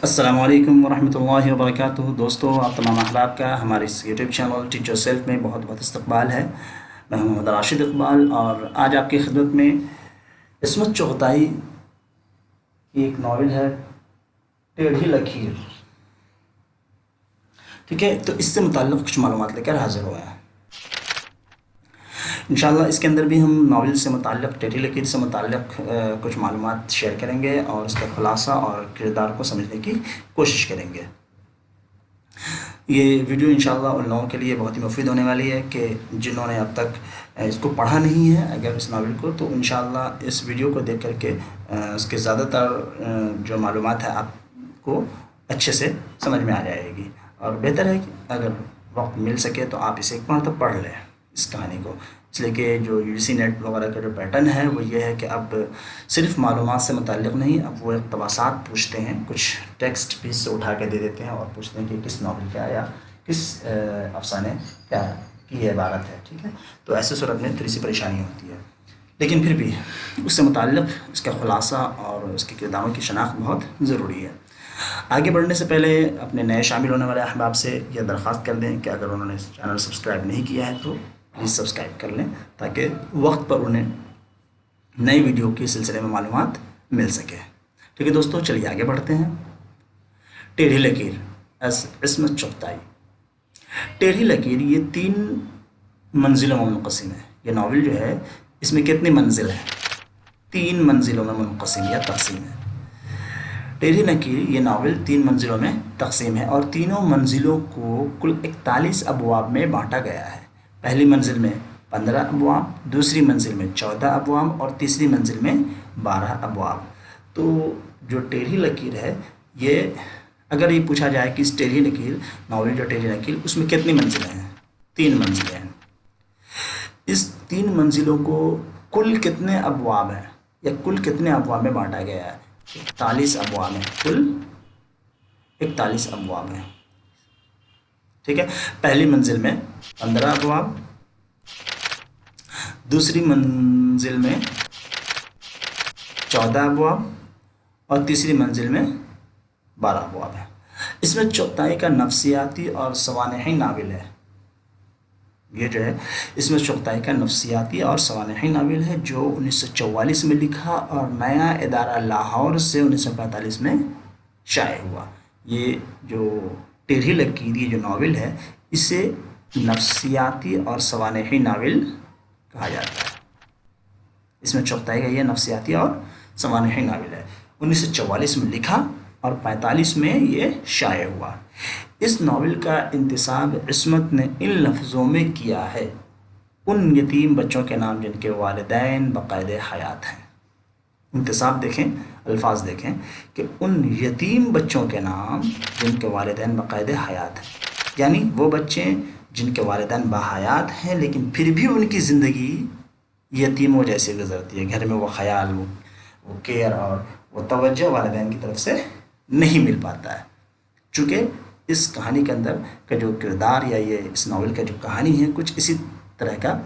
السلام علیکم ورحمۃ اللہ وبرکاتہ۔ دوستو، آپ تمام احباب کا ہمارے اس YouTube channel teach yourself میں بہت بہت استقبال ہے۔ میں ہوں محمد راشد اقبال، اور آج آپ کی خدمت میں عصمت چغتائی کی ایک ناول ہے ٹیڑھی لکیر۔ ٹھیک ہے، تو اس سے متعلق کچھ معلومات لے کر حاضر ہوئے ہیں۔ انشاءاللہ اس کے اندر بھی ہم ناول سے متعلق، ٹیڑھی لکیر سے متعلق کچھ معلومات شیئر کریں گے اور اس کا خلاصہ اور کردار کو سمجھنے کی کوشش کریں گے۔ یہ ویڈیو انشاءاللہ ان لوگوں کے لیے بہت ہی مفید ہونے والی ہے کہ جنہوں نے اب تک اس کو پڑھا نہیں ہے، اگر اس ناول کو، تو انشاءاللہ اس ویڈیو کو دیکھ کر کے اس کے زیادہ تر جو معلومات ہے آپ کو اچھے سے سمجھ میں آ جائے گی، اور بہتر ہے کہ اگر وقت مل سکے تو آپ اسے ایک مرتبہ پڑھ لیں اس کہانی کو، اس لیے کہ جو UGC نیٹ وغیرہ کا جو پیٹرن ہے وہ یہ ہے کہ اب صرف معلومات سے متعلق نہیں، اب وہ اقتباسات پوچھتے ہیں، کچھ ٹیکسٹ پیس سے اٹھا کے دے دیتے ہیں اور پوچھتے ہیں کہ کس ناول کا یا کس افسانے کا کی یہ عبارت ہے۔ ٹھیک ہے، تو ایسے صورت میں تھوڑی سی پریشانی ہوتی ہے، لیکن پھر بھی اس سے متعلق اس کا خلاصہ اور اس کے کرداروں کی شناخت بہت ضروری ہے۔ آگے بڑھنے سے پہلے اپنے نئے شامل ہونے والے احباب سے یہ درخواست کر دیں کہ اگر انہوں نے چینل سبسکرائب نہیں کیا ہے تو پلیز سبسکرائب کر لیں، تاکہ وقت پر انہیں نئی ویڈیو کے سلسلے میں معلومات مل سکے۔ ٹھیک ہے دوستو، چلیے آگے بڑھتے ہیں۔ ٹیڑھی لکیر، عصمت چغتائی۔ ٹیڑھی لکیر یہ 3 منزلوں میں منقسم ہے۔ یہ ناول جو ہے اس میں کتنی منزل ہے؟ 3 منزلوں میں منقسم یا تقسیم ہے۔ ٹیڑھی لکیر یہ ناول 3 منزلوں میں تقسیم ہے، اور تینوں منزلوں کو کل 41 ابواب میں بانٹا گیا ہے۔ پہلی منزل میں 15 ابواب، دوسری منزل میں 14 ابواب اور تیسری منزل میں 12 ابواب۔ تو جو ٹیڑھی لکیر ہے، یہ اگر یہ پوچھا جائے کہ اس ٹیڑھی لکیر ناول جو ٹیڑھی لکیر اس میں کتنی منزلیں ہیں؟ 3 منزلیں ہیں۔ اس 3 منزلوں کو کل کتنے ابواب ہیں یا کل کتنے ابواب میں بانٹا گیا ہے؟ 41 ابواب ہیں، کل 41 ابواب ہیں۔ ٹھیک ہے، پہلی منزل میں 15 ابواب، دوسری منزل میں 14 ابواب اور تیسری منزل میں 12 ابواب ہیں۔ اس میں چغتائی کا نفسیاتی اور سوانحی ناول ہے۔ یہ جو ہے اس میں چغتائی کا نفسیاتی اور سوانحی ناول ہے، جو 1944 میں لکھا اور نیا ادارہ لاہور سے 1945 میں شائع ہوا۔ یہ جو ٹیڑھی لکیر یہ جو ناول ہے، اسے نفسیاتی اور سوانحی ناول کہا جاتا ہے۔ اس میں چغتائی کا یہ نفسیاتی اور سوانحی ناول ہے، 1944 میں لکھا اور 45 میں یہ شائع ہوا۔ اس ناول کا انتساب عصمت نے ان لفظوں میں کیا ہے: ان یتیم بچوں کے نام جن کے والدین باقید حیات ہیں۔ انتساب دیکھیں، الفاظ دیکھیں کہ ان یتیم بچوں کے نام جن کے والدین باقید حیات ہیں، یعنی وہ بچے جن کے والدین باحیات ہیں لیکن پھر بھی ان کی زندگی یتیموں جیسے گزرتی ہے۔ گھر میں وہ خیال، وہ کیئر اور وہ توجہ والدین کی طرف سے نہیں مل پاتا ہے۔ چونکہ اس کہانی کے اندر کا جو کردار یا یہ اس ناول کا جو کہانی ہے، کچھ اسی طرح کا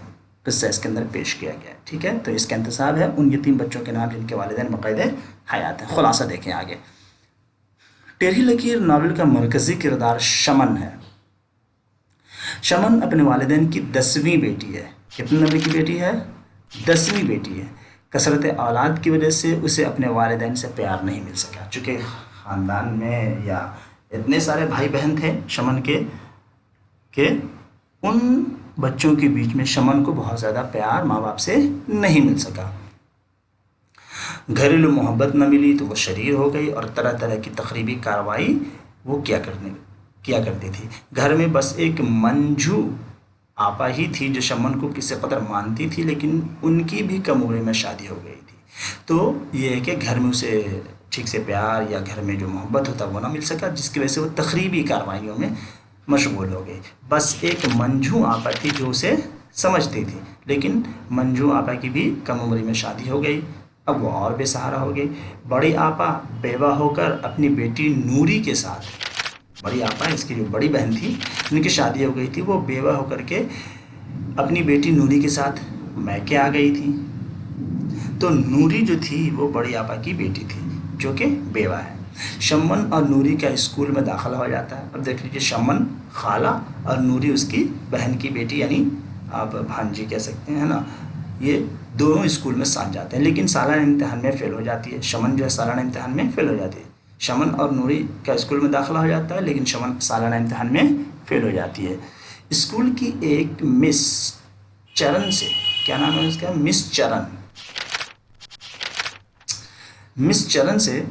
قصہ اس کے اندر پیش کیا گیا ہے۔ ٹھیک ہے، تو اس کا انتساب ہے ان یتیم بچوں کے نام جن کے والدین باقید حیات ہیں۔ خلاصہ دیکھیں آگے۔ ٹیڑھی لکیر ناول کا مرکزی کردار شمن ہے۔ شمن اپنے والدین کی 10ویں بیٹی ہے۔ کتنے نمبر کی بیٹی ہے؟ 10ویں بیٹی ہے۔ کثرت اولاد کی وجہ سے اسے اپنے والدین سے پیار نہیں مل سکا، چونکہ خاندان میں یا اتنے سارے بھائی بہن تھے شمن کے کہ ان بچوں کے بیچ میں شمن کو بہت زیادہ پیار ماں باپ سے نہیں مل سکا۔ گھریلو محبت نہ ملی تو وہ شریر ہو گئی اور طرح طرح کی تخریبی کارروائی وہ کیا کرتی تھی۔ گھر میں بس ایک منجو آپا ہی تھی جو شمن کو کسی قدر مانتی تھی، لیکن ان کی بھی کم عمری میں شادی ہو گئی تھی۔ تو یہ ہے کہ گھر میں اسے ٹھیک سے پیار یا گھر میں جو محبت ہوتا وہ نہ مل سکا، جس کی وجہ سے وہ تخریبی کارروائیوں میں مشغول ہو گئی۔ بس ایک منجو آپا تھی جو اسے سمجھتی تھی، لیکن منجو آپا کی بھی کم عمری میں شادی ہو گئی، اب وہ اور بے سہارا ہو گئی۔ بڑی آپا بیوہ ہو کر اپنی بیٹی نوری کے ساتھ، بڑی آپا اس کی جو بڑی بہن تھی ان کی شادی ہو گئی تھی، وہ بیوہ ہو کر کے اپنی بیٹی نوری کے ساتھ میکے آ گئی تھی۔ تو نوری جو تھی وہ بڑی آپا کی بیٹی تھی جو کہ بیوہ ہے۔ شمن اور نوری کا اسکول میں داخلہ ہو جاتا ہے. اب دیکھ لیجیے، شمن خالہ اور نوری اس کی بہن کی بیٹی، یعنی آپ بھانجی کہہ سکتے ہیں نا، یہ دونوں اسکول میں ساتھ جاتے ہیں، لیکن سالانہ امتحان میں فیل ہو جاتی ہے. شمن جو ہے سالانہ امتحان میں فیل ہو جاتی ہے. شمن اور نوری کا اسکول میں داخلہ ہو جاتا ہے، لیکن شمن سالانہ امتحان میں فیل ہو جاتی ہے. اسکول کی ایک مس چرن سے، کیا نام ہے اس کا، مس چرن، مس چرن سے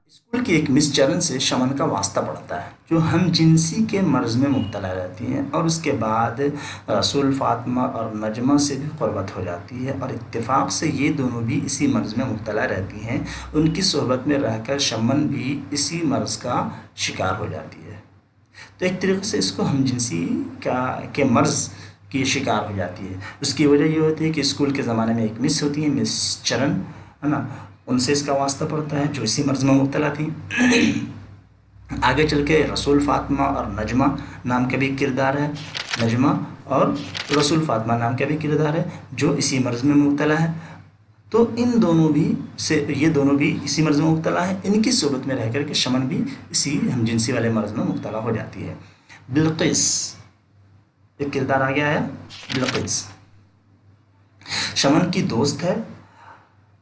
اسکول کی ایک مس چرن سے شمن کا واسطہ پڑتا ہے، جو ہم جنسی کے مرض میں مبتلا رہتی ہیں، اور اس کے بعد رسول فاطمہ اور نجمہ سے بھی قربت ہو جاتی ہے، اور اتفاق سے یہ دونوں بھی اسی مرض میں مبتلا رہتی ہیں. ان کی صحبت میں رہ کر شمن بھی اسی مرض کا شکار ہو جاتی ہے. تو ایک طریقے سے اس کو ہم جنسی کے مرض کی شکار ہو جاتی ہے. اس کی وجہ یہ ہوتی ہے کہ اسکول کے زمانے میں ایک مس ہوتی ہیں، مس چرن ہے نا، ان سے اس کا واسطہ پڑتا ہے جو اسی مرض میں مبتلا تھی. آگے چل کے رسول فاطمہ اور نجمہ نام کا بھی کردار ہے، نجمہ اور رسول فاطمہ نام کا بھی کردار ہے جو اسی مرض میں مبتلا ہے. تو ان دونوں بھی سے، یہ دونوں بھی اسی مرض میں مبتلا ہیں. ان کی صحبت میں رہ کر کے شمن بھی اسی ہم جنسی والے مرض میں مبتلا ہو جاتی ہے. بلقیس ایک کردار آ گیا ہے. بلقیس شمن کی دوست ہے،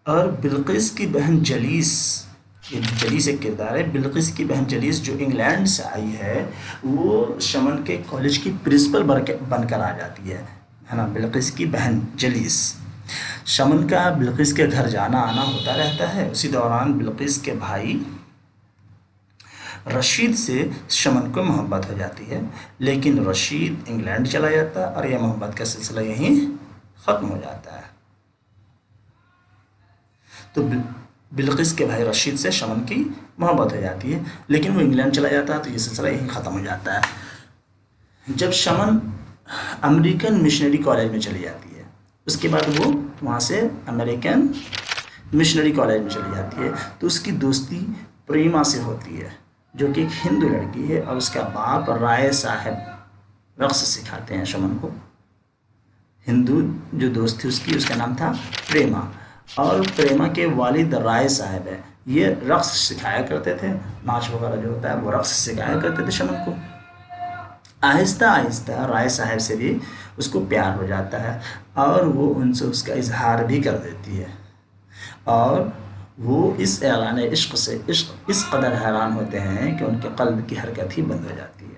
اور بلقیس کی بہن جلیس، یہ جلیس ایک کردار ہے. بلقیس کی بہن جلیس جو انگلینڈ سے آئی ہے، وہ شمن کے کالج کی پرنسپل بن کر آ جاتی ہے نا. بلقیس کی بہن جلیس. شمن کا بلقیس کے گھر جانا آنا ہوتا رہتا ہے. اسی دوران بلقیس کے بھائی رشید سے شمن کو محبت ہو جاتی ہے، لیکن رشید انگلینڈ چلا جاتا ہے اور یہ محبت کا سلسلہ یہیں ختم ہو جاتا ہے. تو بلقیس کے بھائی رشید سے شمن کی محبت ہو جاتی ہے، لیکن وہ انگلینڈ چلا جاتا ہے، تو یہ سلسلہ یہیں ختم ہو جاتا ہے. جب شمن امریکن مشنری کالج میں چلی جاتی ہے، اس کے بعد وہ وہاں سے امریکن مشنری کالج میں چلی جاتی ہے، تو اس کی دوستی پریما سے ہوتی ہے، جو کہ ایک ہندو لڑکی ہے، اور اس کا باپ رائے صاحب رقص سکھاتے ہیں شمن کو. ہندو جو دوست تھی اس کا نام تھا پریما، اور پریما کے والد رائے صاحب ہے، یہ رقص سکھایا کرتے تھے. ناچ وغیرہ جو ہوتا ہے وہ رقص سکھایا کرتے تھے شمن کو. آہستہ آہستہ رائے صاحب سے بھی اس کو پیار ہو جاتا ہے، اور وہ ان سے اس کا اظہار بھی کر دیتی ہے، اور وہ اس اعلان عشق سے اس قدر حیران ہوتے ہیں کہ ان کے قلب کی حرکت ہی بند ہو جاتی ہے.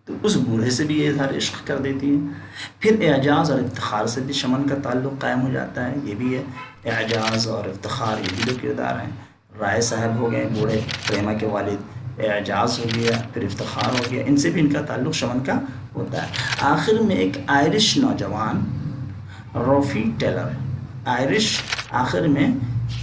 تو اس بوڑھے سے بھی یہ اظہار عشق کر دیتی ہیں. پھر اعجاز اور افتخار سے بھی شمن کا تعلق قائم ہو جاتا ہے. یہ بھی ہے، اعجاز اور افتخار یہ بھی دو کردار ہیں. رائے صاحب ہو گئے بوڑھے، پریما کے والد، اعجاز ہو گیا، پھر افتخار ہو گیا. ان سے بھی ان کا تعلق شمن کا ہوتا ہے. آخر میں ایک آئرش نوجوان روفی ٹیلر، آخر میں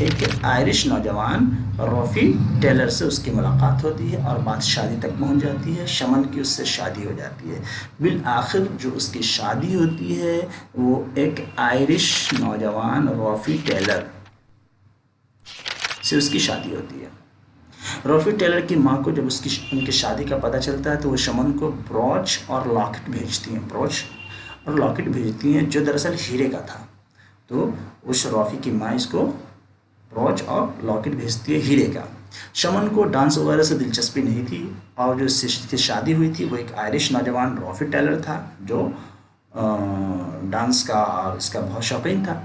ایک آئرش نوجوان روفی ٹیلر سے اس کی ملاقات ہوتی ہے، اور بات شادی تک پہنچ جاتی ہے. شمن کی اس سے شادی ہو جاتی ہے. بالآخر جو اس کی شادی ہوتی ہے وہ ایک آئرش نوجوان روفی ٹیلر سے اس کی شادی ہوتی ہے. روفی ٹیلر کی ماں کو جب ان کی شادی کا پتہ چلتا ہے، تو وہ شمن کو بروچ اور لاکٹ بھیجتی ہیں، جو دراصل ہیرے کا تھا. تو اس روفی کی ماں اس کو بروچ اور لاکٹ بھیجتی ہے ہیرے کا. شمن کو ڈانس وغیرہ سے دلچسپی نہیں تھی، اور جو اس کی شادی ہوئی تھی وہ ایک آئرش نوجوان روفی ٹیلر تھا، جو ڈانس کا اور اس کا بہت شوقین تھا.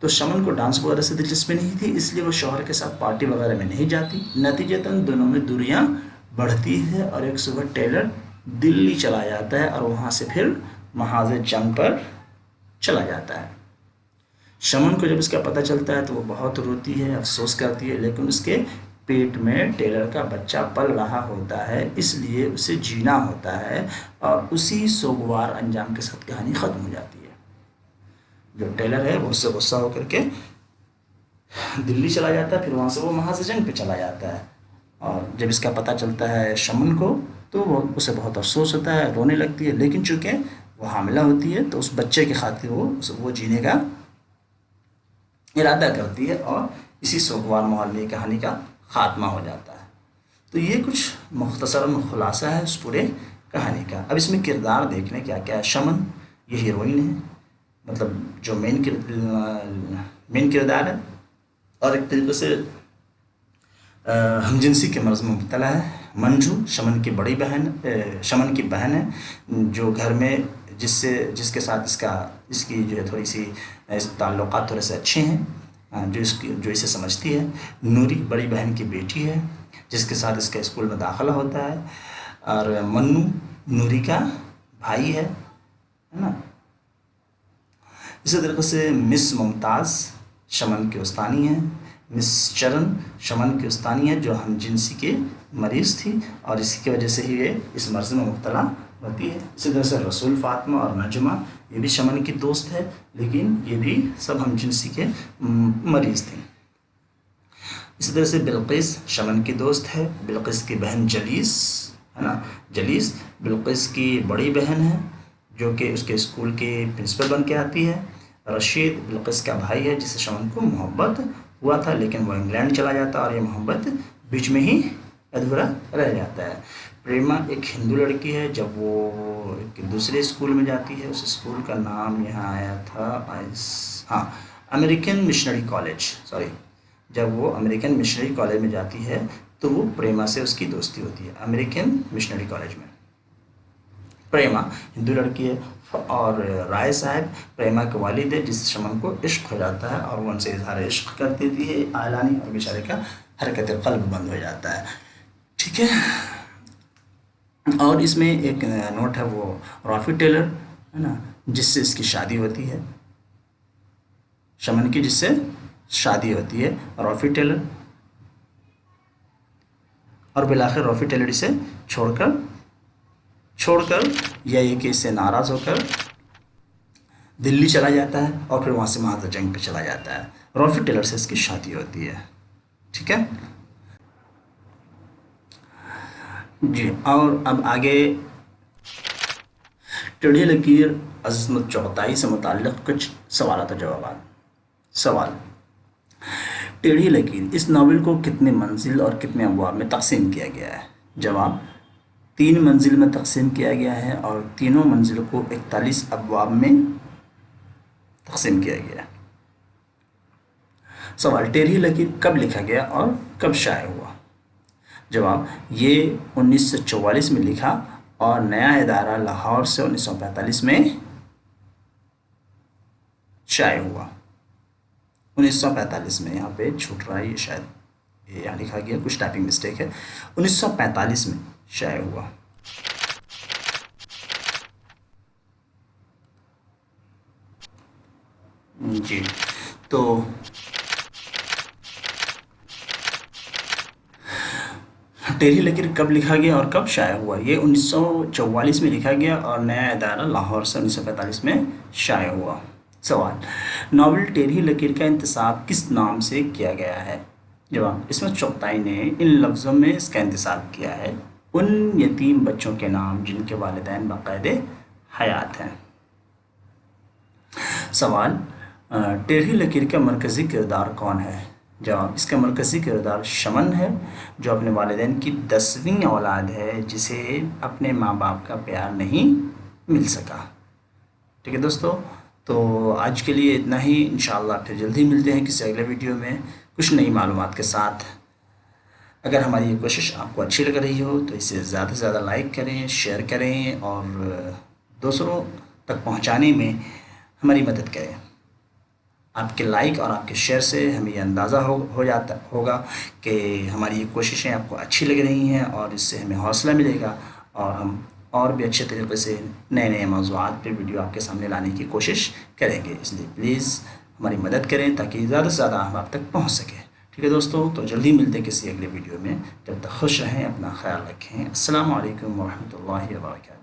تو شمن کو ڈانس وغیرہ سے دلچسپی نہیں تھی، اس لیے وہ شوہر کے ساتھ پارٹی وغیرہ میں نہیں جاتی. نتیجتاً دونوں میں دوریاں بڑھتی ہے، اور ایک صبح ٹیلر دلی چلا جاتا ہے، اور وہاں سے پھر محاذ جنگ پر چلا جاتا ہے. شمن کو جب اس کا پتہ چلتا ہے تو وہ بہت روتی ہے، افسوس کرتی ہے، لیکن اس کے پیٹ میں ٹیلر کا بچہ پل رہا ہوتا ہے، اس لیے اسے جینا ہوتا ہے، اور اسی سوگوار انجام کے ساتھ کہانی ختم ہو جاتی ہے. جو ٹیلر ہے وہ اس سے غصہ ہو کر کے دلی چلا جاتا ہے، پھر وہاں سے وہ محاذ جنگ پہ چلا جاتا ہے. اور جب اس کا پتہ چلتا ہے شمن کو، تو وہ اسے بہت افسوس ہوتا ہے، رونے لگتی ہے، لیکن چونکہ وہ حاملہ ہوتی ہے تو اس بچے کی خاطر وہ جینے کا ارادہ کرتی ہے، اور اسی سوگوار ماحول میں کہانی کا خاتمہ ہو جاتا ہے. تو یہ کچھ مختصراً خلاصہ ہے اس پورے کہانی کا. اب اس میں کردار دیکھنے کیا کیا ہے. شمن یہ ہیروئن ہے، مطلب جو مین کردار ہے، اور ایک طریقے سے ہم جنسی کے مرض میں مبتلا ہے۔ منجو شمن کی بڑی بہن، شمن کی بہن ہے، جو گھر میں جس کے ساتھ اس کی جو ہے تھوڑی سی تعلقات تھوڑے سے اچھے ہیں، جو اسے سمجھتی ہے۔ نوری بڑی بہن کی بیٹی ہے، جس کے ساتھ اس کا اسکول میں داخلہ ہوتا ہے۔ اور منو نوری کا بھائی ہے نا۔ اسی طریقے سے مس ممتاز شمن کی استانی ہے۔ مس چرن شمن کی استانی ہے، جو ہم جنسی کے مریض تھی، اور اسی کی وجہ سے ہی یہ اس مرض میں مبتلا ہوتی ہے۔ اسی طرح سے رسول فاطمہ اور نجمہ، یہ بھی شمن کی دوست ہے، لیکن یہ بھی سب ہم جنسی کے مریض تھے۔ اسی طرح سے بلقیس شمن کی دوست ہے۔ بلقیس کی بہن جلیس ہے نا، جلیس بلقیس کی بڑی بہن ہے، جو کہ اس کے اسکول کی پرنسپل بن کے آتی ہے۔ رشید بلقیس کا بھائی ہے، جسے شمن کو محبت ہوا تھا، لیکن وہ انگلینڈ چلا جاتا ہے اور یہ محبت بیچ میں ہی ادھورا رہ جاتا ہے۔ پریما ایک ہندو لڑکی ہے، جب وہ ایک دوسرے اسکول میں جاتی ہے، اس اسکول کا نام یہاں آیا تھا امریکن مشنری کالج، جب وہ امریکن مشنری کالج میں جاتی ہے تو وہ پریما سے اس کی دوستی ہوتی ہے، امریکن مشنری کالج میں۔ پریما ہندو لڑکی ہے، اور رائے صاحب پریما کے والد ہے، جس سے شمن کو عشق ہو جاتا ہے، اور وہ ان سے اظہار عشق کر دیتی ہے اعلانی، اور بیچارے کا حرکت قلب بند ہو جاتا ہے۔ ٹھیک ہے، اور اس میں ایک نوٹ ہے، وہ رافی ٹیلر ہے نا، جس سے اس کی شادی ہوتی ہے، شمن کی جس سے شادی ہوتی ہے رافی ٹیلر، اور بالآخر رافی ٹیلر اسے چھوڑ کر یا یہ کہ اس سے ناراض ہو کر دلی چلا جاتا ہے، اور پھر وہاں سے مہاراجہ جنگ پہ چلا جاتا ہے۔ رافی ٹیلر سے اس کی شادی ہوتی ہے۔ ٹھیک ہے جی، اور اب آگے ٹیڑھی لکیر عظمت چغتائی سے متعلق کچھ سوالات و جوابات۔ سوال: ٹیڑھی لکیر اس ناول کو کتنے منزل اور کتنے ابواب میں تقسیم کیا گیا ہے؟ جواب: 3 منزل میں تقسیم کیا گیا ہے، اور تینوں منزل کو 41 ابواب میں تقسیم کیا گیا ہے۔ سوال: ٹیڑھی لکیر کب لکھا گیا اور کب شائع ہوا؟ جواب: یہ 1944 میں لکھا، اور نیا ادارہ لاہور سے 1945 میں شائع ہوا۔ 1945 میں، یہاں پہ چھوٹ رہا ہے، یہ شاید یہاں لکھا گیا، کچھ ٹائپنگ مسٹیک ہے، 1945 میں شائع ہوا۔ جی، تو ٹیڑھی لکیر کب لکھا گیا اور کب شائع ہوا؟ یہ 1944 میں لکھا گیا، اور نیا ادارہ لاہور سے 1945 میں شائع ہوا۔ سوال: ناول ٹیڑھی لکیر کا انتساب کس نام سے کیا گیا ہے؟ جواب: عصمت چغتائی نے ان لفظوں میں اس کا انتساب کیا ہے: ان یتیم بچوں کے نام جن کے والدین باقید حیات ہیں۔ سوال: ٹیڑھی لکیر کا مرکزی کردار کون ہے؟ جواب: اس کا مرکزی کردار شمن ہے، جو اپنے والدین کی 10ویں اولاد ہے، جسے اپنے ماں باپ کا پیار نہیں مل سکا۔ ٹھیک ہے دوستو، تو آج کے لیے اتنا ہی، انشاءاللہ پھر جلدی ملتے ہیں کسی اگلے ویڈیو میں کچھ نئی معلومات کے ساتھ۔ اگر ہماری یہ کوشش آپ کو اچھی لگ رہی ہو تو اسے زیادہ سے زیادہ لائک کریں، شیئر کریں، اور دوسروں تک پہنچانے میں ہماری مدد کریں۔ آپ کے لائک اور آپ کے شیئر سے ہمیں یہ اندازہ ہوگا کہ ہماری یہ کوششیں آپ کو اچھی لگ رہی ہیں، اور اس سے ہمیں حوصلہ ملے گا، اور ہم اور بھی اچھے طریقے سے نئے موضوعات پہ ویڈیو آپ کے سامنے لانے کی کوشش کریں گے۔ اس لیے پلیز ہماری مدد کریں تاکہ زیادہ سے زیادہ ہم آپ تک پہنچ سکیں۔ ٹھیک ہے دوستو، تو جلدی ملتے ہیں کسی اگلے ویڈیو میں، جب تک خوش رہیں، اپنا خیال رکھیں۔ السلام علیکم ورحمۃ اللہ وبرکاتہ۔